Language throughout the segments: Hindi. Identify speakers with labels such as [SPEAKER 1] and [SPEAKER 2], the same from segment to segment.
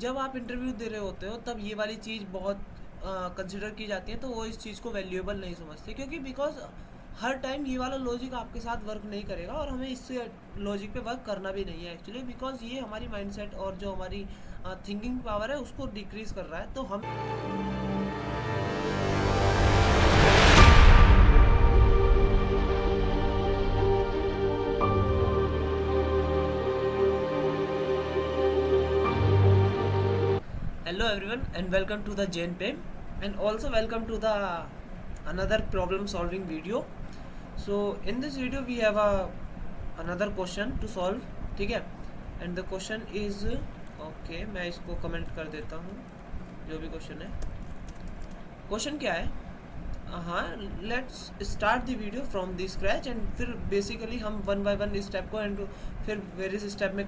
[SPEAKER 1] जब आप इंटरव्यू दे रहे होते हो तब ये वाली चीज़ बहुत कंसिडर की जाती है, तो वो इस चीज़ को वैल्यूएबल नहीं समझते, क्योंकि बिकॉज हर टाइम ये वाला लॉजिक आपके साथ वर्क नहीं करेगा और हमें इस लॉजिक पे वर्क करना भी नहीं है एक्चुअली, बिकॉज ये हमारी माइंडसेट और जो हमारी थिंकिंग पावर है उसको डिक्रीज कर रहा है। तो हम hello everyone and welcome to the Jane Pay, and also welcome to the another problem solving video. So in this video we have another question to solve, ठीक है। and the question is okay, मैं इसको कमेंट कर देता हूँ जो भी क्वेश्चन है। क्वेश्चन क्या है? हाँ, let's start the video from the scratch and फिर बेसिकली हम वन बाय वन स्टेप को एंड फिर वेरियस स्टेप में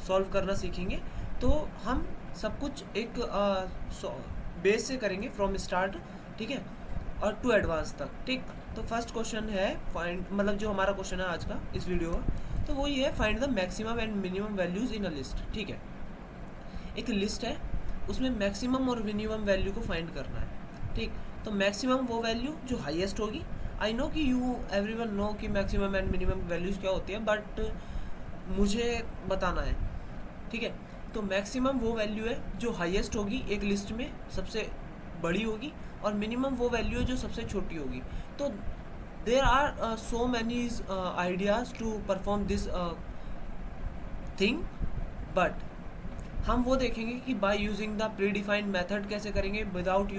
[SPEAKER 1] सॉल्व करना सीखेंगे। तो हम सब कुछ एक बेस से करेंगे फ्रॉम स्टार्ट, ठीक है, और टू एडवांस तक, ठीक। तो फर्स्ट क्वेश्चन है फाइंड, मतलब जो हमारा क्वेश्चन है आज का इस वीडियो का, तो वो ये है find the maximum and minimum values in a list, ठीक है। एक लिस्ट है, उसमें मैक्सिमम और मिनिमम वैल्यू को फाइंड करना है, ठीक। तो मैक्सिमम वो वैल्यू जो हाईएस्ट होगी। आई नो कि यू एवरीवन नो कि मैक्सिमम एंड मिनिमम वैल्यूज क्या होती है, बट मुझे बताना है, ठीक है। तो मैक्सिमम वो वैल्यू है जो हाईएस्ट होगी एक लिस्ट में, सबसे बड़ी होगी, और मिनिमम वो वैल्यू है जो सबसे छोटी होगी। तो there are so many ideas to perform this thing, but हम वो देखेंगे कि by using the predefined method कैसे करेंगे, विदाउट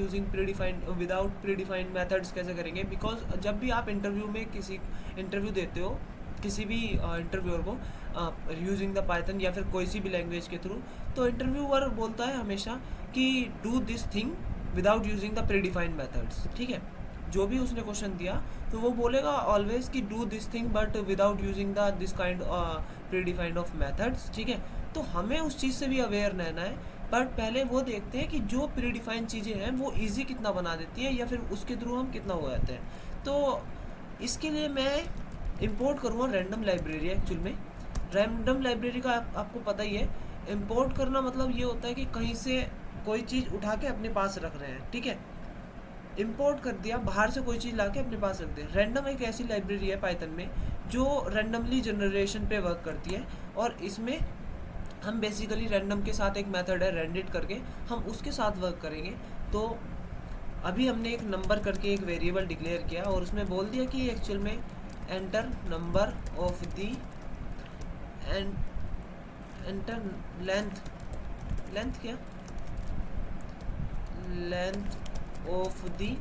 [SPEAKER 1] प्रीडिफाइंड मेथड्स कैसे करेंगे। बिकॉज जब भी आप इंटरव्यू में किसी इंटरव्यू देते हो किसी भी इंटरव्यूअर को यूजिंग द पाइथन या फिर कोई सी भी लैंग्वेज के थ्रू, तो इंटरव्यूअर बोलता है हमेशा कि do this thing without using the predefined methods, ठीक है। जो भी उसने क्वेश्चन दिया तो वो बोलेगा ऑलवेज कि do this thing but without using the this kind predefined of methods, ठीक है। तो हमें उस चीज़ से भी अवेयर रहना है, बट पहले वो देखते हैं कि जो प्रीडिफाइंड चीज़ें हैं वो इजी कितना बना देती है या फिर उसके थ्रू हम कितना हो जाते हैं। तो इसके लिए मैं इंपोर्ट करूँगा रैंडम लाइब्रेरी। एक्चुअल में रैंडम लाइब्रेरी का आपको पता ही है, इंपोर्ट करना मतलब ये होता है कि कहीं से कोई चीज़ उठा के अपने पास रख रहे हैं, ठीक है। इंपोर्ट कर दिया, बाहर से कोई चीज़ ला के अपने पास रख दिया। रैंडम एक ऐसी लाइब्रेरी है पाइथन में जो रैंडमली जनरेशन पे वर्क करती है, और इसमें हम बेसिकली रैंडम के साथ एक मेथड है रेंडिट करके, हम उसके साथ वर्क करेंगे। तो अभी हमने एक नंबर करके एक वेरिएबल डिक्लेयर किया और उसमें बोल दिया कि एक्चुअल में enter number of the and enter length क्या लेंथ ऑफ दी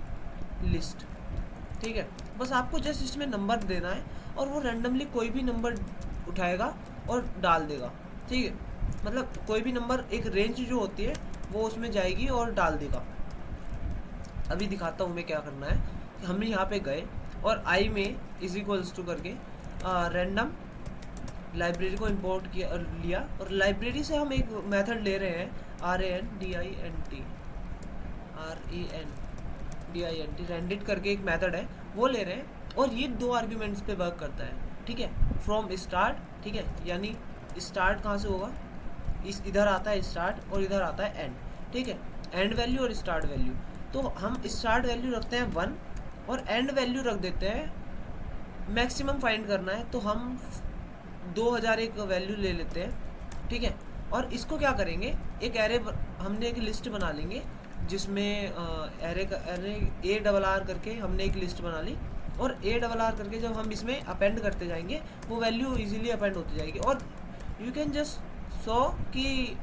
[SPEAKER 1] लिस्ट, ठीक है। बस आपको जस्ट इसमें नंबर देना है और वो रैंडमली कोई भी नंबर उठाएगा और डाल देगा, ठीक है। मतलब कोई भी नंबर, एक रेंज जो होती है वो उसमें जाएगी और डाल देगा। अभी दिखाता हूँ मैं क्या करना है। हम यहाँ पे गए और आई में इज इक्वल्स टू करके रैंडम लाइब्रेरी को इंपोर्ट किया लिया, और लाइब्रेरी से हम एक मेथड ले रहे हैं RANDINT रेंडिट करके एक मेथड है वो ले रहे हैं, और ये दो आर्ग्यूमेंट्स पे वर्क करता है, ठीक है। फ्रॉम स्टार्ट, ठीक है, यानी स्टार्ट कहाँ से होगा, इधर आता है स्टार्ट और इधर आता है एंड, ठीक है। एंड वैल्यू और स्टार्ट वैल्यू, तो हम स्टार्ट वैल्यू रखते हैं 1 और एंड वैल्यू रख देते हैं, मैक्सिमम फाइंड करना है तो हम 2000 एक वैल्यू ले लेते हैं, ठीक है। और इसको क्या करेंगे, एक एरे, हमने एक लिस्ट बना लेंगे जिसमें एरे ARR करके हमने एक लिस्ट बना ली, और ARR करके जब हम इसमें अपेंड करते जाएंगे वो वैल्यू इजीली अपेंड होती जाएगी। और यू कैन जस्ट सो कि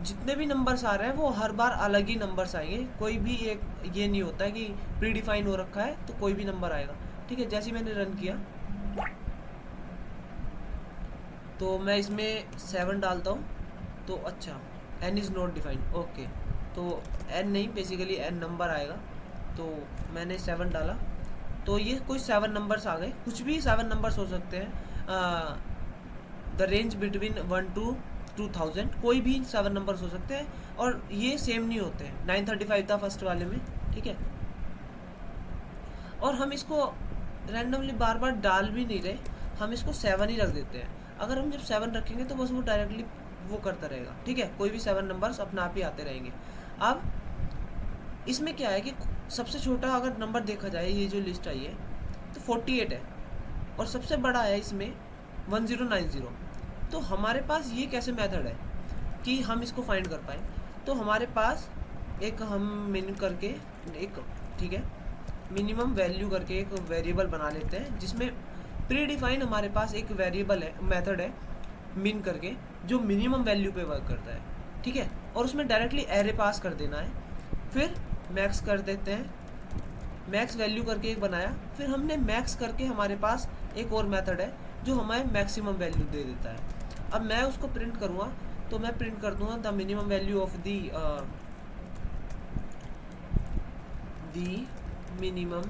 [SPEAKER 1] जितने भी नंबर्स आ रहे हैं वो हर बार अलग ही नंबर्स आएंगे, कोई भी एक ये नहीं होता है कि प्रीडिफाइन हो रखा है तो कोई भी नंबर आएगा, ठीक है। जैसे मैंने रन किया तो मैं इसमें 7 डालता हूँ, तो अच्छा n is not defined, okay, तो n नहीं, बेसिकली n नंबर आएगा, तो मैंने 7 डाला, तो ये कोई 7 नंबर्स आ गए, कुछ भी 7 नंबर्स हो सकते हैं, द रेंज बिटवीन 1 to 2000, कोई भी 7 नंबर्स हो सकते हैं, और ये सेम नहीं होते हैं। 935 था फर्स्ट वाले में, ठीक है। और हम इसको रैंडमली बार बार डाल भी नहीं रहे, हम इसको 7 ही रख देते हैं। अगर हम जब 7 रखेंगे तो बस वो डायरेक्टली वो करता रहेगा, ठीक है। कोई भी 7 नंबर्स अपने आप ही आते रहेंगे। अब इसमें क्या है कि सबसे छोटा अगर नंबर देखा जाए, ये जो लिस्ट आई है तो 48 है, और सबसे बड़ा है इसमें 1090। तो हमारे पास ये कैसे मेथड है कि हम इसको फाइंड कर पाए। तो हमारे पास एक हम मिन करके एक, ठीक है, मिनिमम वैल्यू करके एक वेरिएबल बना लेते हैं, जिसमें प्री डिफाइन हमारे पास एक वेरिएबल है, मेथड है मिन करके, जो मिनिमम वैल्यू पे वर्क करता है, ठीक है। और उसमें डायरेक्टली एरे पास कर देना है, फिर मैक्स कर देते हैं, मैक्स वैल्यू करके एक बनाया, फिर हमने मैक्स करके हमारे पास एक और मेथड है जो हमें मैक्सिमम वैल्यू दे देता है। अब मैं उसको प्रिंट करूँगा, तो मैं प्रिंट कर दूँगा the minimum value of the minimum,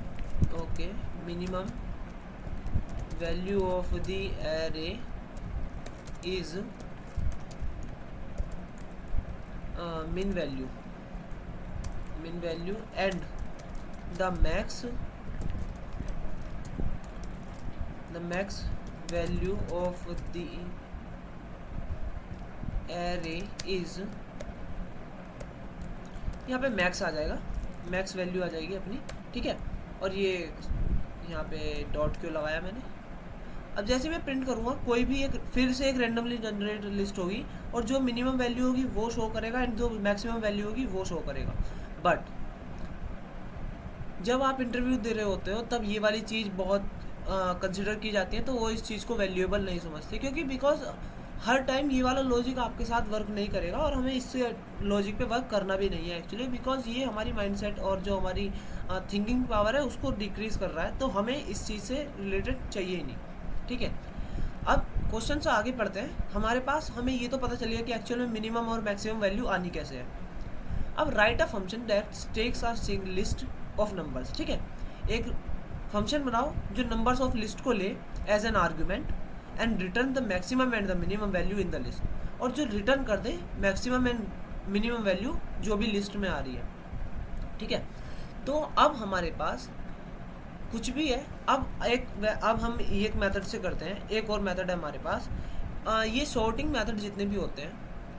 [SPEAKER 1] okay, minimum value of the array is min value and the max value of the array is, यहाँ पे मैक्स आ जाएगा, मैक्स वैल्यू आ जाएगी अपनी, ठीक है। और ये यहाँ पे डॉट क्यों लगाया मैंने। अब जैसे मैं प्रिंट करूँगा, कोई भी एक फिर से एक रैंडमली जनरेट लिस्ट होगी, और जो मिनिमम वैल्यू होगी वो शो करेगा एंड जो मैक्सिमम वैल्यू होगी वो शो करेगा। बट जब आप इंटरव्यू दे रहे होते हो तब ये वाली चीज़ बहुत कंसिडर की जाती है, तो वो इस चीज़ को वैल्यूएबल नहीं समझते, क्योंकि बिकॉज हर टाइम ये वाला लॉजिक आपके साथ वर्क नहीं करेगा, और हमें इससे लॉजिक पे वर्क करना भी नहीं है एक्चुअली, बिकॉज ये हमारी माइंडसेट और जो हमारी थिंकिंग पावर है उसको डिक्रीज कर रहा है, तो हमें इस चीज़ से रिलेटेड चाहिए ही नहीं, ठीक है। अब क्वेश्चन से आगे पढ़ते हैं। हमारे पास हमें ये तो पता चल गया कि एक्चुअल में मिनिमम और मैक्सिमम वैल्यू आनी कैसे है। अब write a function that takes a single list of numbers, ठीक है। एक फंक्शन बनाओ जो नंबर्स ऑफ लिस्ट को ले as an argument and return the maximum and the minimum value in the list, और जो रिटर्न कर दे मैक्सिमम एंड मिनिमम वैल्यू जो भी लिस्ट में आ रही है, ठीक है। तो अब हमारे पास कुछ भी है, अब हम एक मेथड से करते हैं, एक और मेथड है हमारे पास, ये सॉर्टिंग मेथड जितने भी होते हैं,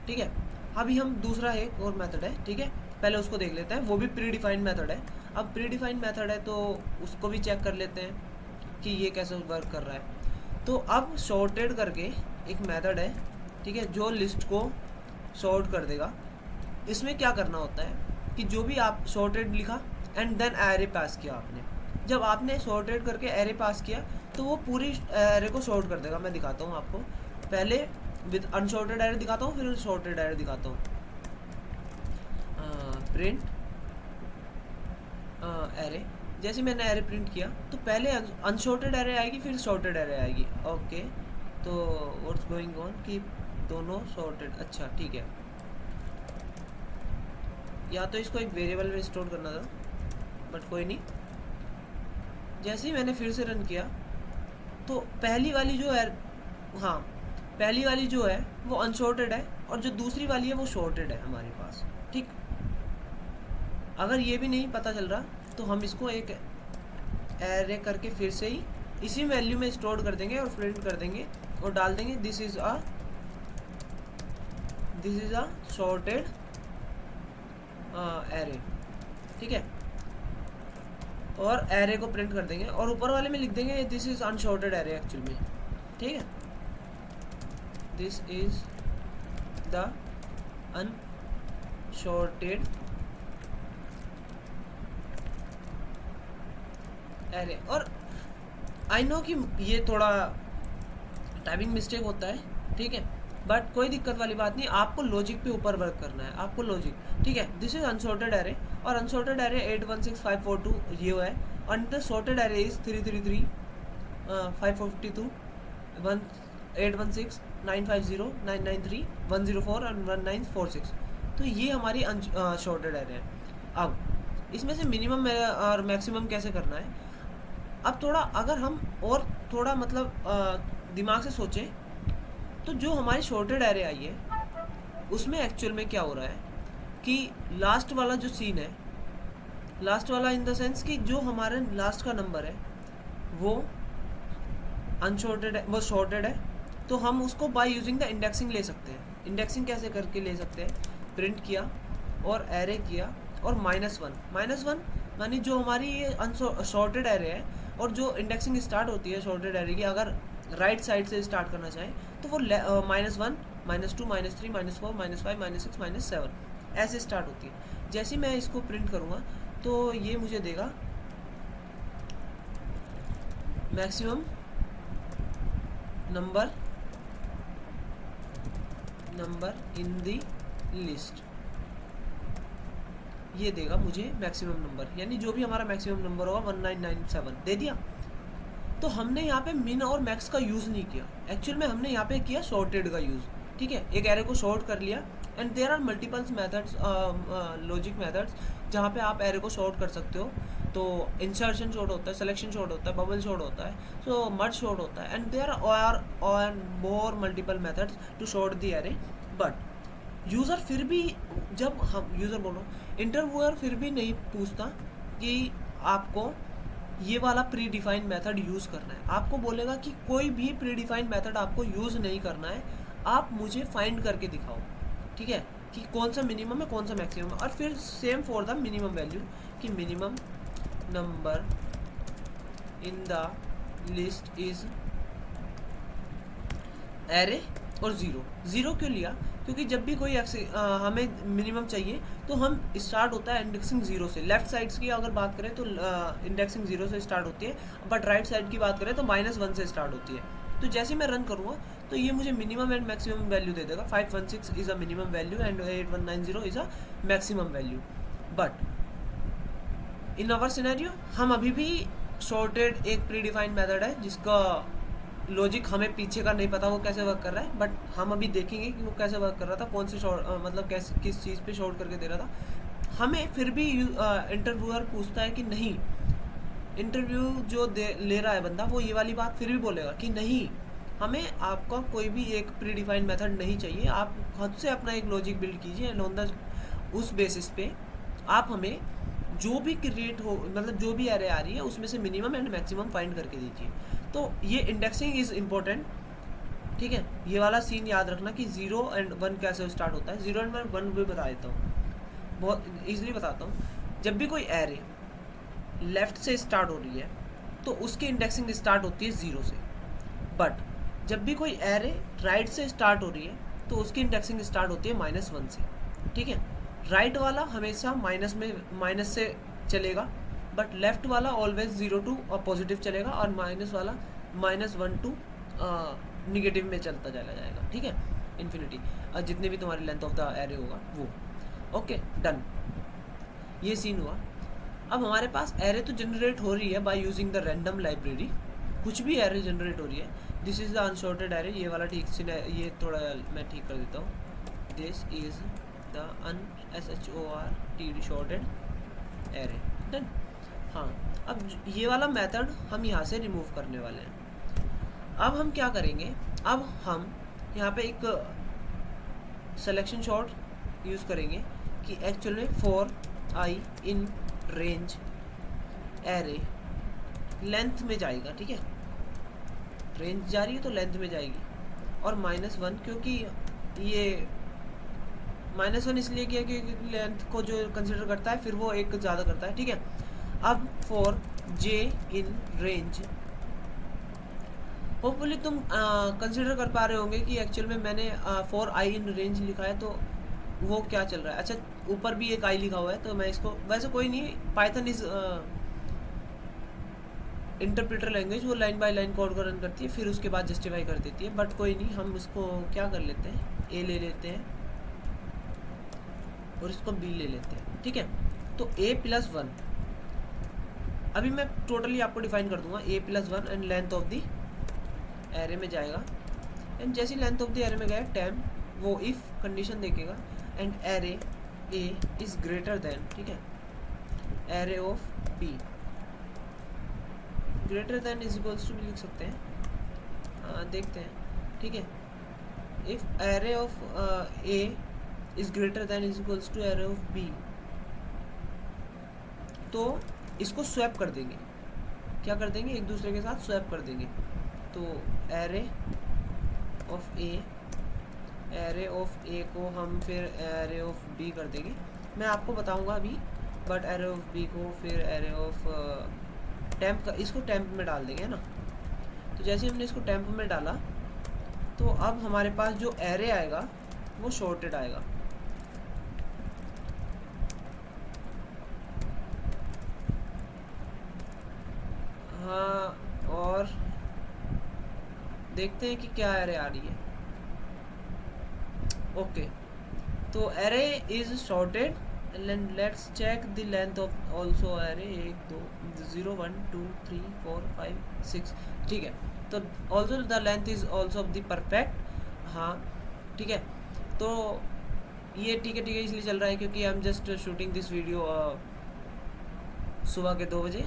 [SPEAKER 1] ठीक है। अभी हम दूसरा एक और मेथड है, ठीक है, पहले उसको देख लेते हैं, वो भी प्री डिफाइंड मेथड है। अब प्री डिफाइंड मेथड है तो उसको भी चेक कर लेते हैं कि ये कैसे वर्क कर रहा है। तो अब सॉर्टेड करके एक मेथड है, ठीक है, जो लिस्ट को सॉर्ट कर देगा। इसमें क्या करना होता है कि जो भी आप सॉर्टेड लिखा एंड देन एरे पास किया आपने, जब आपने सॉर्टेड करके एरे पास किया तो वो पूरी एरे को सॉर्ट कर देगा। मैं दिखाता हूँ आपको, पहले विद अनसॉर्टेड एरे दिखाता हूँ, फिर सॉर्टेड एरे दिखाता हूँ। प्रिंट एरे, जैसे मैंने एरे प्रिंट किया तो पहले अनसॉर्टेड एरे आएगी, फिर सॉर्टेड एरे आएगी। ओके, तो व्हाट्स गोइंग ऑन कि दोनों सॉर्टेड, अच्छा ठीक है। या तो इसको एक वेरिएबल में स्टोर करना था, बट कोई नहीं। जैसे ही मैंने फिर से रन किया तो पहली वाली जो है, हाँ पहली वाली जो है वो अनसॉर्टेड है, और जो दूसरी वाली है वो सॉर्टेड है हमारे पास, ठीक। अगर ये भी नहीं पता चल रहा तो हम इसको एक एरे करके फिर से ही इसी वैल्यू में स्टोर कर देंगे और प्रिंट कर देंगे और डाल देंगे this is a sorted array, ठीक है। और एरे को प्रिंट कर देंगे और ऊपर वाले में लिख देंगे this is unsorted array actual में, ठीक है। This is the unsorted array. और आई नो कि ये थोड़ा टाइपिंग मिस्टेक होता है, ठीक है, बट कोई दिक्कत वाली बात नहीं। आपको लॉजिक पे ऊपर वर्क करना है, आपको लॉजिक, ठीक है। दिस इज अनसॉर्टेड एरे, और अनसॉर्टेड एरे 816542 ये है, and the sorted array is 333 552 816 950 993 104 और 1946। तो ये हमारी अनसॉर्टेड एरे है। अब इसमें से मिनिमम और मैक्सिमम कैसे करना है। अब थोड़ा अगर हम और थोड़ा मतलब दिमाग से सोचें तो जो हमारी सॉर्टेड एरे आई है उसमें एक्चुअल में क्या हो रहा है कि लास्ट वाला जो सीन है, लास्ट वाला इन द सेंस कि जो हमारे लास्ट का नंबर है वो अनसॉर्टेड है, वो सॉर्टेड है, तो हम उसको बाय यूजिंग द इंडेक्सिंग ले सकते हैं। इंडेक्सिंग कैसे करके ले सकते हैं, प्रिंट किया और एरे किया और -1 मानी जो हमारी ये अनसॉर्टेड एरे है और जो इंडेक्सिंग स्टार्ट होती है सॉर्टेड एरे की, अगर राइट साइड से स्टार्ट करना चाहें तो वो -1 -2 -3 -4 -5 -6 -7 ऐसे स्टार्ट होती है। जैसे मैं इसको प्रिंट करूँगा तो ये मुझे देगा maximum number in the list, ये देगा मुझे मैक्सिमम नंबर, यानी जो भी हमारा मैक्सिमम नंबर होगा 1997 दे दिया। तो हमने यहाँ पे मिन और मैक्स का यूज़ नहीं किया, एक्चुअल में हमने यहाँ पे किया सॉर्टेड का यूज़। ठीक है, एक एरे को सॉर्ट कर लिया and there are multiples methods, logic methods जहाँ पे आप एरे को सॉर्ट कर सकते हो। तो इंसर्शन सॉर्ट होता है, सिलेक्शन सॉर्ट होता है, बबल सॉर्ट होता है, सो मर्ज सॉर्ट होता है, and there are more multiple methods to sort the array. But user फिर भी, जब हम यूज़र बोलो इंटरव्यूअर फिर भी नहीं पूछता कि आपको ये वाला प्री डिफाइंड मेथड यूज़ करना है, आपको बोलेगा कि कोई भी प्री डिफाइंड मेथड आपको यूज़ नहीं करना है, आप मुझे फाइंड करके दिखाओ। ठीक है, कि कौन सा मिनिमम है कौन सा मैक्सिमम है। और फिर same for the minimum value कि minimum number in the list is array और ज़ीरो क्यों लिया, क्योंकि जब भी कोई हमें मिनिमम चाहिए तो हम स्टार्ट होता है इंडेक्सिंग 0 से। लेफ्ट साइड्स की अगर बात करें तो इंडेक्सिंग 0 से स्टार्ट होती है, बट राइट साइड की बात करें तो -1 से स्टार्ट होती है। तो जैसे मैं रन करूँगा तो ये मुझे मिनिमम एंड मैक्सिमम वैल्यू दे देगा। 516 is a minimum value and 8190 is a maximum value. But in our scenario हम अभी भी सॉर्टेड एक प्री डिफाइंड मेथड है जिसका लॉजिक हमें पीछे का नहीं पता वो कैसे वर्क कर रहा है, बट हम अभी देखेंगे कि वो कैसे वर्क कर रहा था, कौन से शॉर्ट मतलब कैसे किस चीज़ पे शॉर्ट करके दे रहा था। हमें फिर भी इंटरव्यूअर पूछता है कि नहीं, इंटरव्यू जो ले रहा है बंदा वो ये वाली बात फिर भी बोलेगा कि नहीं, हमें आपका कोई भी एक प्री डिफाइंड मेथड नहीं चाहिए, आप खुद से अपना एक लॉजिक बिल्ड कीजिए एंड ऑन द उस बेसिस पे आप हमें जो भी क्रिएट हो, मतलब जो भी एरे आ रही है उसमें से मिनिमम एंड मैक्सिमम फाइंड करके दीजिए। तो ये इंडेक्सिंग इज़ इम्पोर्टेंट। ठीक है, ये वाला सीन याद रखना कि 0 एंड 1 कैसे स्टार्ट होता है। 0 एंड 1 भी बता देता हूँ, बहुत ईजिली बताता हूँ। जब भी कोई एरे लेफ़्ट से स्टार्ट हो रही है तो उसकी इंडेक्सिंग स्टार्ट होती है 0 से, बट जब भी कोई एरे राइट से स्टार्ट हो रही है तो उसकी इंडेक्सिंग स्टार्ट होती है -1 से। ठीक है, राइट वाला हमेशा माइनस से चलेगा, बट लेफ्ट वाला ऑलवेज 0 टू पॉजिटिव चलेगा और माइनस वाला -1 टू निगेटिव में चलता चला जाएगा। ठीक है, इन्फिनिटी जितने भी तुम्हारी लेंथ ऑफ द एरे होगा वो। ओके डन, ये सीन हुआ। अब हमारे पास एरे तो जनरेट हो रही है bye using the random library, कुछ भी एरे जनरेट हो रही है। This is the unsorted array, ये वाला ठीक से ये थोड़ा मैं ठीक कर देता हूँ। This is the SHORTED array. Done. हाँ, अब ये वाला मेथड हम यहाँ से रिमूव करने वाले हैं। अब हम क्या करेंगे, अब हम यहाँ पे एक सिलेक्शन शॉर्ट यूज़ करेंगे कि एक्चुअल में for I in range array length में जाएगा। ठीक है, रेंज जा रही है तो लेंथ में जाएगी, और -1 क्योंकि ये -1 इसलिए किया क्योंकि लेंथ को जो कंसिडर करता है फिर वो एक ज़्यादा करता है। ठीक है, अब for j in range, hopefully तुम कंसिडर कर पा रहे होंगे कि एक्चुअल में मैंने फॉर i इन रेंज लिखा है तो वो क्या चल रहा है। अच्छा, ऊपर भी एक i लिखा हुआ है तो मैं इसको, वैसे कोई नहीं, पाइथन इज इंटरप्रेटर लैंग्वेज, वो लाइन बाय लाइन कोड को रन करती है फिर उसके बाद जस्टिफाई कर देती है। बट कोई नहीं, हम इसको क्या कर लेते हैं, a ले लेते हैं और इसको b ले लेते हैं। ठीक है, तो a+1, अभी मैं टोटली आपको डिफाइन कर दूंगा। a+1 and length of the array में जाएगा, एंड जैसी लेंथ ऑफ द एरे में गया टैम, वो इफ कंडीशन देखेगा and array a is greater than, ठीक है, array of b, greater than is equals to भी लिख सकते हैं, देखते हैं। ठीक है, if array of a is greater than is equals to array of b, तो इसको स्वैप कर देंगे। क्या कर देंगे, एक दूसरे के साथ स्वैप कर देंगे। तो array of a array of a को हम फिर एरे ऑफ बी कर देंगे, मैं आपको बताऊंगा अभी, बट एरे ऑफ बी को फिर एरे ऑफ टेम्प का, इसको टेम्प में डाल देंगे, है ना। तो जैसे हमने इसको टेम्प में डाला तो अब हमारे पास जो एरे आएगा वो शॉर्टेड आएगा। हाँ, और देखते हैं कि क्या एरे आ रही है। ओके, तो array is sorted and let's check the length of also array. 1 2 0 1 2 3 4 5 6, ठीक है। तो also the length is also of the perfect. हाँ ठीक है, तो ये ठीक है इसलिए चल रहा है क्योंकि I am just shooting this video सुबह के 2 बजे,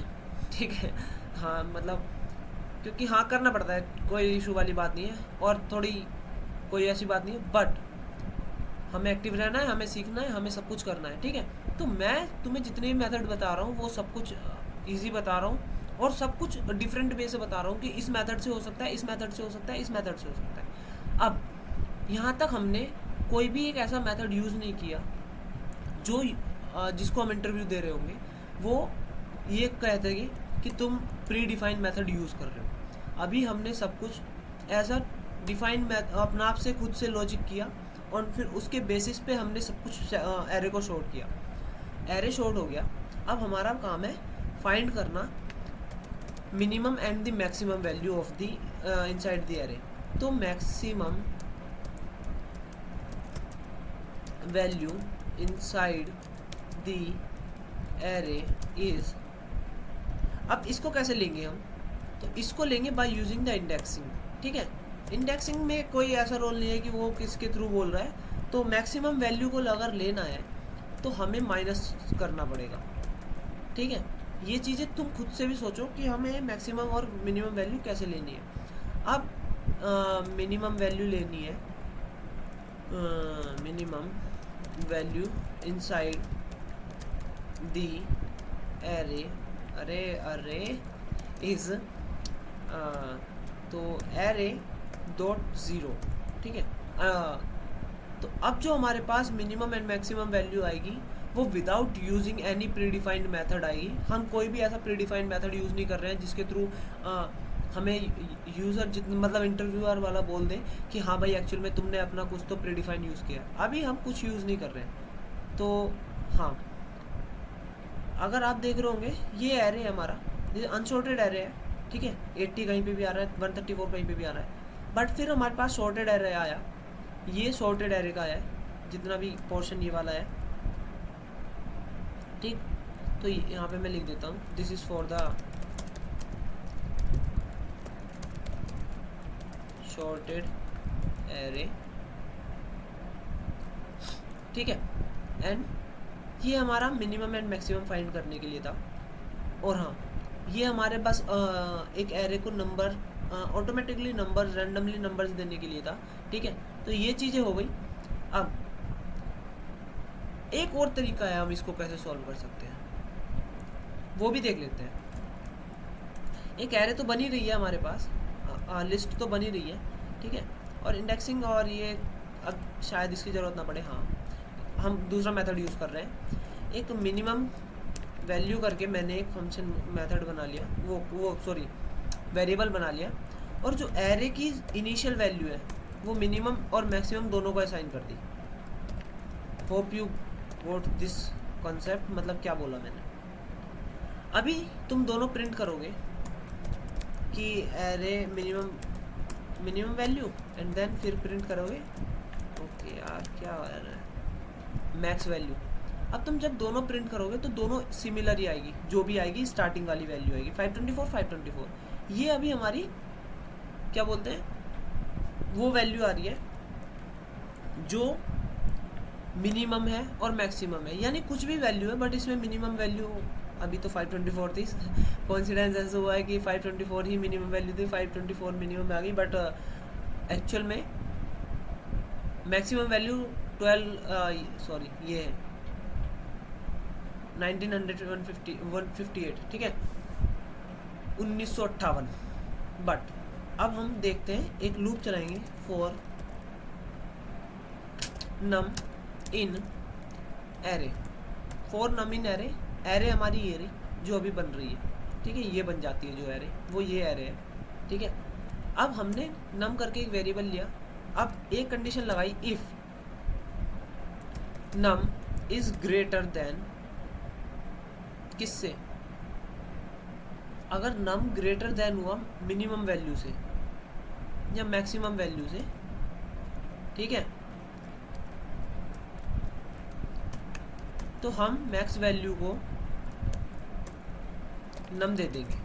[SPEAKER 1] ठीक है। हाँ मतलब क्योंकि हाँ करना पड़ता है, कोई इशू वाली बात नहीं है, और थोड़ी कोई ऐसी बात नहीं है, बट हमें एक्टिव रहना है, हमें सीखना है, हमें सब कुछ करना है, ठीक है। तो मैं तुम्हें जितने भी मेथड बता रहा हूँ वो सब कुछ इजी बता रहा हूँ, और सब कुछ डिफरेंट वे से बता रहा हूँ कि इस मेथड से हो सकता है, इस मेथड से हो सकता है, इस मेथड से हो सकता है। अब यहाँ तक हमने कोई भी एक ऐसा मेथड यूज़ नहीं किया जो जिसको हम इंटरव्यू दे रहे होंगे वो ये कहते हैं कि तुम प्री डिफाइंड मेथड यूज़ कर रहे हो। अभी हमने सब कुछ ऐसा डिफाइंड अपना आप से खुद से लॉजिक किया, और फिर उसके बेसिस पे हमने सब कुछ एरे को शॉर्ट किया। एरे शॉर्ट हो गया, अब हमारा काम है फाइंड करना minimum and the maximum value of the inside the array. तो maximum value inside the array is, अब इसको कैसे लेंगे हम, तो इसको लेंगे बाय यूजिंग द इंडेक्सिंग, ठीक है। इंडेक्सिंग में कोई ऐसा रोल नहीं है कि वो किसके थ्रू बोल रहा है। तो मैक्सिमम वैल्यू को अगर लेना है तो हमें माइनस करना पड़ेगा, ठीक है। ये चीज़ें तुम खुद से भी सोचो कि हमें मैक्सिमम और मिनिमम वैल्यू कैसे लेनी है। अब मिनिमम वैल्यू लेनी है, minimum value inside the array, अरे इज तो एरे डॉट ज़ीरो, ठीक है। तो अब जो हमारे पास मिनिमम एंड मैक्सिमम वैल्यू आएगी वो without using any predefined method आएगी। हम कोई भी ऐसा प्रीडिफाइंड मेथड यूज़ नहीं कर रहे हैं जिसके थ्रू हमें यूज़र जितना मतलब इंटरव्यूअर वाला बोल दे कि हाँ भाई एक्चुअल में तुमने अपना कुछ तो प्रीडिफाइंड यूज़ किया। अभी हम कुछ यूज़ नहीं कर रहे हैं। तो हाँ, अगर आप देख रहे होंगे ये एरे है हमारा, ये अनसॉर्टेड एरे है, ठीक है। 80 कहीं पे भी आ रहा है, 134 कहीं पे भी आ रहा है, बट फिर हमारे पास सॉर्टेड एरे आया, ये सॉर्टेड एरे का है जितना भी पोर्शन ये वाला है, ठीक। तो यहाँ पे मैं लिख देता हूँ this is for the sorted array, ठीक है। एंड ये हमारा मिनिमम एंड मैक्सिमम फाइंड करने के लिए था। और हाँ, ये हमारे पास एक एरे को number automatically number randomly numbers देने के लिए था, ठीक है। तो ये चीज़ें हो गई। अब एक और तरीका है हम इसको कैसे सॉल्व कर सकते हैं, वो भी देख लेते हैं। एक एरे तो बनी रही है हमारे पास, लिस्ट तो बनी रही है, ठीक है। और इंडेक्सिंग और ये अब शायद इसकी ज़रूरत ना पड़े, हाँ हम दूसरा मेथड यूज़ कर रहे हैं। एक मिनिमम वैल्यू करके मैंने एक फंक्शन मेथड बना लिया, वो सॉरी वेरिएबल बना लिया, और जो एरे की इनिशियल वैल्यू है वो मिनिमम और मैक्सिमम दोनों को असाइन कर दी। Hope you what this concept, मतलब क्या बोला मैंने। अभी तुम दोनों प्रिंट करोगे कि array minimum value and then फिर प्रिंट करोगे, ओके यार क्या हो रहा है, मैक्स वैल्यू। अब तुम जब दोनों प्रिंट करोगे तो दोनों सिमिलर ही आएगी, जो भी आएगी स्टार्टिंग वाली वैल्यू आएगी 524। ये अभी हमारी क्या बोलते हैं वो वैल्यू आ रही है जो मिनिमम है और मैक्सिमम है, यानी कुछ भी वैल्यू है बट इसमें मिनिमम वैल्यू अभी तो 524 थी। कोइंसिडेंस ऐसा हुआ है कि 524 ही मिनिमम वैल्यू थी, 524 मिनिमम में आ गई, बट एक्चुअल में मैक्सिमम वैल्यू 12 ये है 158, ठीक है 1958। बट अब हम देखते हैं, एक लूप चलाएंगे for num in array, for num in array, array हमारी ये रही जो अभी बन रही है, ठीक है, ये बन जाती है जो एरे, वो ये एरे है, ठीक है। अब हमने नम करके एक वेरिएबल लिया, अब एक कंडीशन लगाई, if num is greater than, किससे, अगर नम ग्रेटर देन हुआ मिनिमम वैल्यू से या मैक्सिमम वैल्यू से, ठीक है, तो हम मैक्स वैल्यू को नम दे देंगे।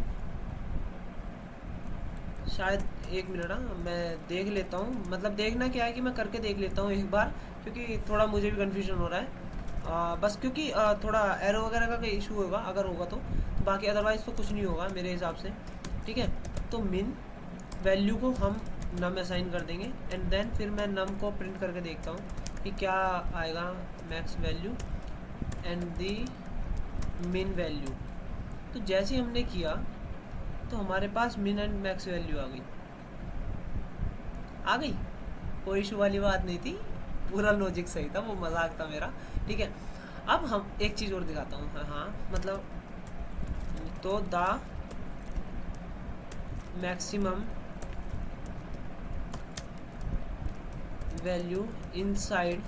[SPEAKER 1] शायद एक मिनट, मैं देख लेता हूँ, मतलब देखना क्या है कि मैं करके देख लेता हूँ एक बार, क्योंकि थोड़ा मुझे भी कन्फ्यूजन हो रहा है, बस क्योंकि थोड़ा एरो वगैरह का कोई इशू होगा, अगर होगा तो बाकी अदरवाइज़ तो कुछ नहीं होगा मेरे हिसाब से, ठीक है। तो मिन वैल्यू को हम नम असाइन कर देंगे, एंड देन फिर मैं नम को प्रिंट करके देखता हूँ कि क्या आएगा, मैक्स वैल्यू एंड दी मिन वैल्यू। तो जैसे हमने किया तो हमारे पास मिन एंड मैक्स वैल्यू आ गई, कोई इशू वाली बात नहीं थी, पूरा लॉजिक सही था, वो मजाक था मेरा, ठीक है। अब हम एक चीज़ और दिखाता हूँ, हाँ मतलब, तो the maximum value inside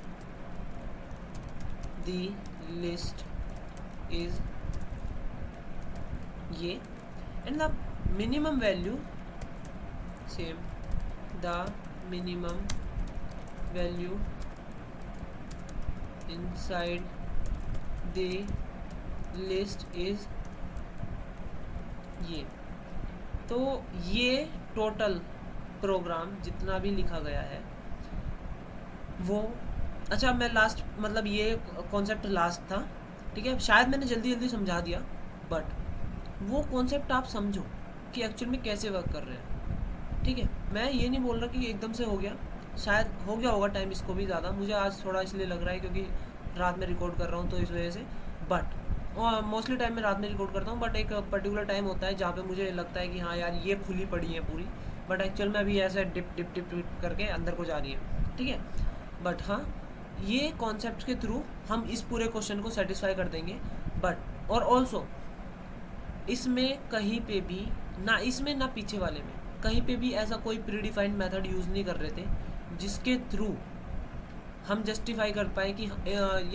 [SPEAKER 1] the list is ये, and the minimum value same, the minimum value inside the list is ये। तो ये टोटल प्रोग्राम जितना भी लिखा गया है वो, अच्छा मैं लास्ट, मतलब ये कॉन्सेप्ट लास्ट था, ठीक है, शायद मैंने जल्दी जल्दी समझा दिया, बट वो कॉन्सेप्ट आप समझो कि एक्चुअल में कैसे वर्क कर रहे हैं, ठीक है। मैं ये नहीं बोल रहा कि एकदम से हो गया, शायद हो गया होगा टाइम इसको भी ज़्यादा, मुझे आज थोड़ा इसलिए लग रहा है क्योंकि रात में रिकॉर्ड कर रहा हूँ तो इस वजह से, बट मोस्टली टाइम मैं रात में रिकॉर्ड करता हूँ, बट एक पर्टिकुलर टाइम होता है जहाँ पे मुझे लगता है कि हाँ यार ये खुली पड़ी है पूरी, बट एक्चुअल में अभी ऐसे डिप डिप डिप डिप करके अंदर को जा रही है, ठीक है। बट हाँ, ये कॉन्सेप्ट के थ्रू हम इस पूरे क्वेश्चन को सेटिस्फाई कर देंगे, बट और ऑल्सो इसमें कहीं पे भी ना, इसमें ना पीछे वाले में कहीं पे भी ऐसा कोई प्रीडिफाइंड मेथड यूज़ नहीं कर रहे थे जिसके थ्रू हम जस्टिफाई कर पाए कि,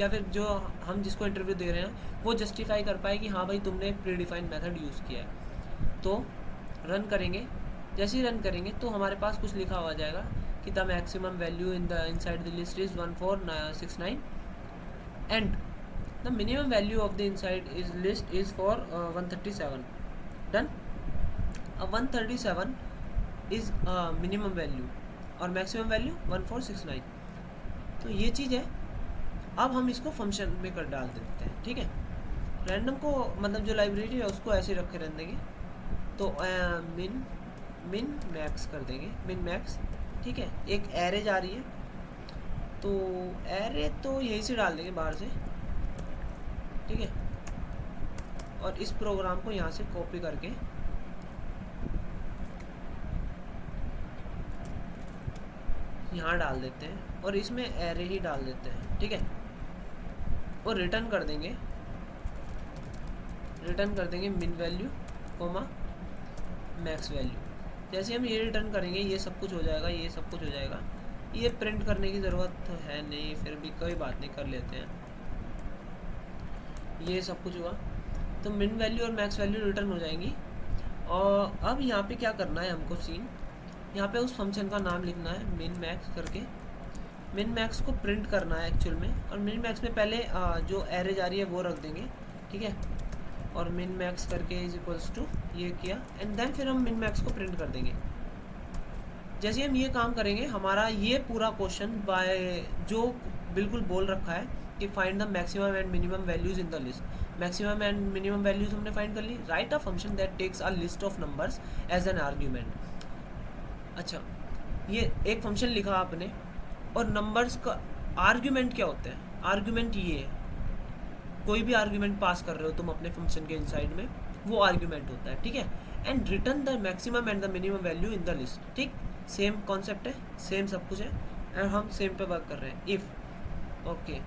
[SPEAKER 1] या फिर जो हम जिसको इंटरव्यू दे रहे हैं वो जस्टिफाई कर पाए कि हाँ भाई तुमने प्रीडिफाइंड मेथड यूज़ किया है। तो रन करेंगे, जैसे ही रन करेंगे तो हमारे पास कुछ लिखा हुआ जाएगा कि the maximum value in the inside the list is 1469 and the minimum value of the inside is list is for 137, done. अब 137 इज़ मिनिमम वैल्यू और मैक्सिमम वैल्यू 1469, तो ये चीज़ है। अब हम इसको फंक्शन में कर डाल देते हैं, ठीक है। रैंडम को मतलब जो लाइब्रेरी है उसको ऐसे रखे रहने देंगे, तो मिन मैक्स कर देंगे, मिन मैक्स, ठीक है। एक एरे जा रही है तो एरे तो यहीं से डाल देंगे बाहर से, ठीक है, और इस प्रोग्राम को यहाँ से कॉपी करके यहाँ डाल देते हैं और इसमें एरे ही डाल देते हैं, ठीक है, और रिटर्न कर देंगे मिन वैल्यू कोमा मैक्स वैल्यू। जैसे हम ये रिटर्न करेंगे ये सब कुछ हो जाएगा, ये सब कुछ हो जाएगा, ये प्रिंट करने की ज़रूरत तो है नहीं, फिर भी कोई बात नहीं, कर लेते हैं। ये सब कुछ हुआ तो मिन वैल्यू और मैक्स वैल्यू रिटर्न हो जाएंगी। और अब यहाँ पे क्या करना है हमको, सीन यहाँ पे उस फंक्शन का नाम लिखना है मिन मैक्स करके, मिन मैक्स को प्रिंट करना है एक्चुअल में, और मिन मैक्स में पहले जो एरे जा रही है वो रख देंगे, ठीक है, और मिन मैक्स करके इज इक्वल्स टू ये किया, एंड देन फिर हम मिन मैक्स को प्रिंट कर देंगे। जैसे हम ये काम करेंगे हमारा ये पूरा क्वेश्चन बाय जो बिल्कुल बोल रखा है कि find the maximum and minimum values in the list, maximum and minimum values हमने फाइंड कर ली, write a function that takes a list of numbers as an argument. अच्छा, ये एक फंक्शन लिखा आपने, और नंबर्स का आर्ग्यूमेंट क्या होते हैं, आर्ग्यूमेंट ये है, कोई भी आर्ग्यूमेंट पास कर रहे हो तुम अपने फंक्शन के इनसाइड में, वो आर्ग्यूमेंट होता है, ठीक है। And return the maximum and the minimum value in the list, ठीक, सेम कॉन्सेप्ट है, सेम सब कुछ है, और हम सेम पे वर्क कर रहे हैं। इफ़ ओके,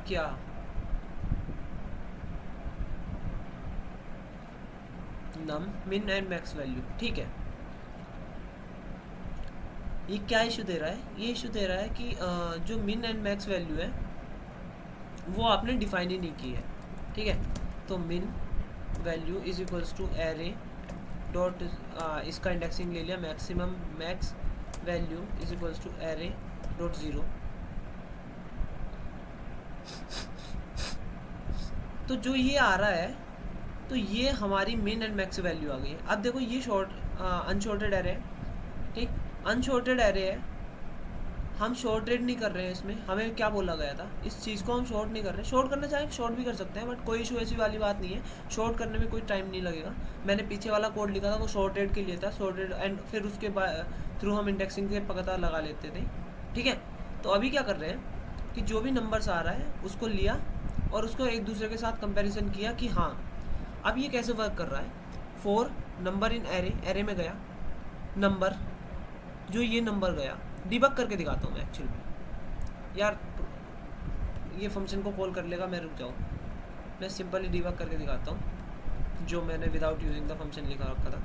[SPEAKER 1] क्या नम मिन एंड मैक्स वैल्यू, ठीक है। ये क्या इशू दे रहा है? ये इशू दे रहा है कि जो मिन एंड मैक्स वैल्यू है वो आपने डिफाइन ही नहीं की है, ठीक है। तो min value is equals to array dot, इसका इंडेक्सिंग ले लिया, maximum max value is equals to array dot zero. तो जो ये आ रहा है, तो ये हमारी मिन एंड मैक्स वैल्यू आ गई है। अब देखो ये अनशॉर्टेड एरे है, ठीक, अनशॉर्टेड एरे है, हम शॉर्टेड नहीं कर रहे हैं इसमें। हमें क्या बोला गया था, इस चीज़ को हम शॉर्ट नहीं कर रहे। शॉर्ट करना चाहें शॉर्ट भी कर सकते हैं, बट कोई इशू ऐसी वाली बात नहीं है, शॉर्ट करने में कोई टाइम नहीं लगेगा। मैंने पीछे वाला कोड लिखा था वो शॉर्टेड के लिए था, शॉर्टेड एंड फिर उसके थ्रू हम इंडेक्सिंग से पता लगा लेते थे, ठीक है। तो अभी क्या कर रहे हैं कि जो भी नंबर्स आ रहा है उसको लिया और उसको एक दूसरे के साथ कंपेरिजन किया कि हाँ अब ये कैसे वर्क कर रहा है। 4 नंबर इन एरे, एरे में गया नंबर, जो ये नंबर गया, डिबग करके दिखाता हूँ मैं एक्चुअली में। यार ये फंक्शन को कॉल कर लेगा, मैं रुक जाऊँ, मैं सिंपली डिबग करके दिखाता हूँ जो मैंने विदाउट यूजिंग द फंक्शन लिखा रखा था।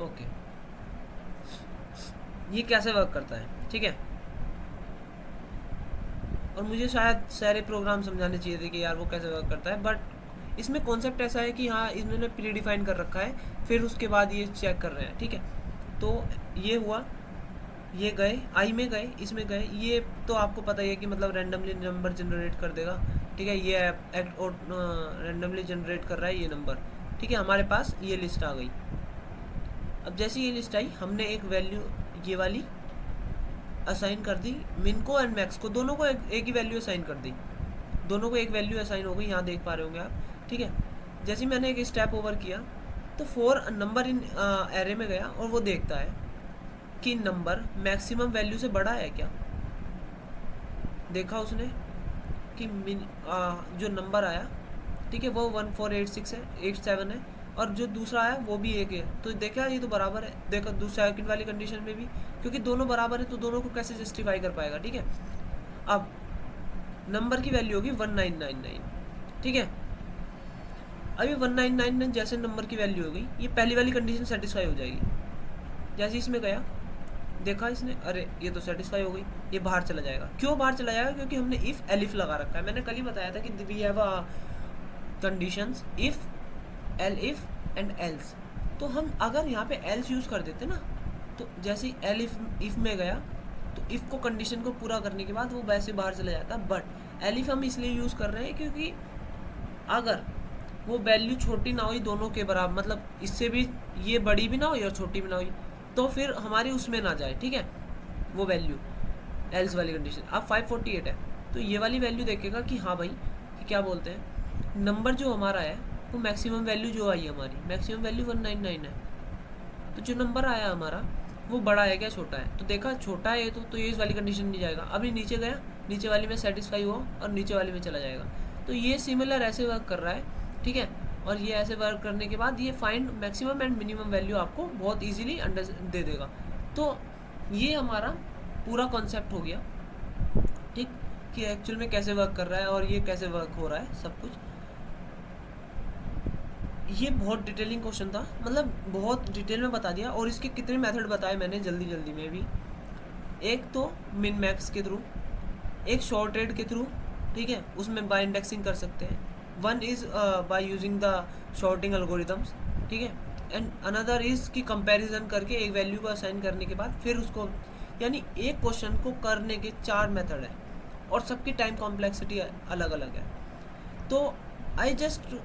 [SPEAKER 1] ओके, ये कैसे वर्क करता है, ठीक है। और मुझे शायद सारे प्रोग्राम समझाने चाहिए थे कि यार वो कैसे वर्क करता है, बट इसमें कॉन्सेप्ट ऐसा है कि हाँ इन्होंने प्री डिफाइन कर रखा है, फिर उसके बाद ये चेक कर रहे हैं, ठीक है। तो ये हुआ, ये गए आई में गए, इसमें गए, ये तो आपको पता ही है कि मतलब रैंडमली नंबर जनरेट कर देगा, ठीक है। ये रैंडमली जनरेट कर रहा है ये नंबर, ठीक है। हमारे पास ये लिस्ट आ गई। अब जैसे ये लिस्ट आई, हमने एक वैल्यू ये वाली असाइन कर दी, मिन को एंड मैक्स को, दोनों को एक ही वैल्यू असाइन कर दी, दोनों को एक वैल्यू असाइन हो गई, यहाँ देख पा रहे होंगे आप, ठीक है। जैसे ही मैंने एक स्टेप ओवर किया तो 4 नंबर इन एरे में गया और वो देखता है कि नंबर मैक्सिमम वैल्यू से बड़ा है क्या। देखा उसने कि जो नंबर आया, ठीक है, वो 1486 है, 87 है, और जो दूसरा आया वो भी एक है, तो देखा ये तो बराबर है। देखा दूसरा सेकंड वाली कंडीशन में भी, क्योंकि दोनों बराबर है तो दोनों को कैसे जस्टिफाई कर पाएगा, ठीक है। अब नंबर की वैल्यू होगी 1999, ठीक है। अभी 1999 जैसे नंबर की वैल्यू हो गई, ये पहली वाली कंडीशन सेटिस्फाई हो जाएगी। जैसे इसमें गया, देखा इसने, अरे ये तो सेटिस्फाई हो गई, ये बाहर चला जाएगा। क्यों बाहर चला जाएगा? क्योंकि हमने इफ एलिफ लगा रखा है। मैंने कल ही बताया था कि we have a conditions if, elif and else. तो हम अगर यहाँ पे एल्स यूज़ कर देते ना, तो जैसे एल इफ में गया तो इफ़ को कंडीशन को पूरा करने के बाद वो वैसे बाहर चला जाता। बट एल इफ हम इसलिए यूज़ कर रहे हैं क्योंकि अगर वो वैल्यू छोटी ना हुई दोनों के बराबर, मतलब इससे भी ये बड़ी भी ना हुई और छोटी भी ना हुई, तो फिर हमारी उसमें ना जाए, ठीक है, वो वैल्यू एल्स वाली कंडीशन। अब 548 है तो ये वाली वैल्यू देखेगा कि हाँ भाई कि क्या बोलते हैं, नंबर जो हमारा है वो मैक्सिमम वैल्यू जो आई हमारी, मैक्सिमम वैल्यू 199 है, तो जो नंबर आया हमारा वो बड़ा है क्या छोटा है। तो देखा छोटा है तो ये इस वाली कंडीशन नहीं जाएगा। अभी नीचे गया, नीचे वाली में सेटिस्फाई हुआ और नीचे वाली में चला जाएगा। तो ये सिमिलर ऐसे वर्क कर रहा है, ठीक है। और ये ऐसे वर्क करने के बाद ये find maximum and minimum value आपको बहुत ईजिली दे देगा। तो ये हमारा पूरा कॉन्सेप्ट हो गया, ठीक, कि एक्चुअल में कैसे वर्क कर रहा है और ये कैसे वर्क हो रहा है सब कुछ। ये बहुत डिटेलिंग क्वेश्चन था, मतलब बहुत डिटेल में बता दिया। और इसके कितने मेथड बताए मैंने जल्दी जल्दी में भी। एक तो मिन मैक्स के थ्रू, एक शॉर्टेड के थ्रू, ठीक है, उसमें बाय इंडेक्सिंग कर सकते हैं। One is by using the sorting algorithms, ठीक है। एंड अनदर इज़ की कंपैरिजन करके एक वैल्यू को असाइन करने के बाद फिर उसको, यानी एक क्वेश्चन को करने के 4 मेथड है और सबकी टाइम कॉम्प्लेक्सिटी अलग अलग है। तो आई जस्ट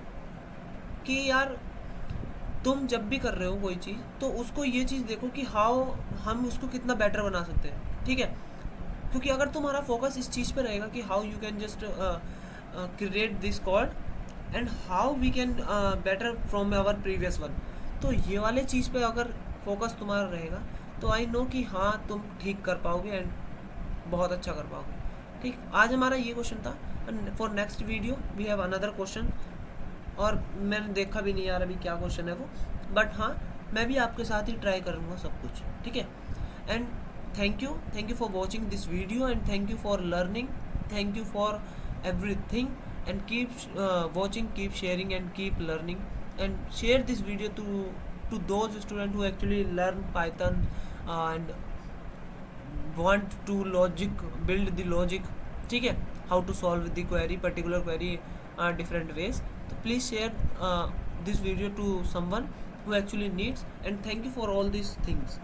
[SPEAKER 1] कि यार तुम जब भी कर रहे हो कोई चीज़ तो उसको ये चीज़ देखो कि हाउ हम उसको कितना बेटर बना सकते हैं, ठीक है। क्योंकि अगर तुम्हारा फोकस इस चीज़ पे रहेगा कि how you can just create this code and how we can better from our previous one, तो ये वाले चीज़ पे अगर फोकस तुम्हारा रहेगा तो आई नो कि हाँ तुम ठीक कर पाओगे एंड बहुत अच्छा कर पाओगे, ठीक। आज हमारा ये क्वेश्चन था। For next video we have another question और मैंने देखा भी नहीं यार अभी क्या क्वेश्चन है वो, बट हाँ मैं भी आपके साथ ही ट्राई करूँगा सब कुछ, ठीक है। And thank you for watching this video and thank you for learning, thank you for everything, and keep watching, keep sharing and keep learning, and share this video to those students who actually learn Python and want to logic build the logic, ठीक है, how to solve the query, particular query different ways. So please share this video to someone who actually needs, and thank you for all these things.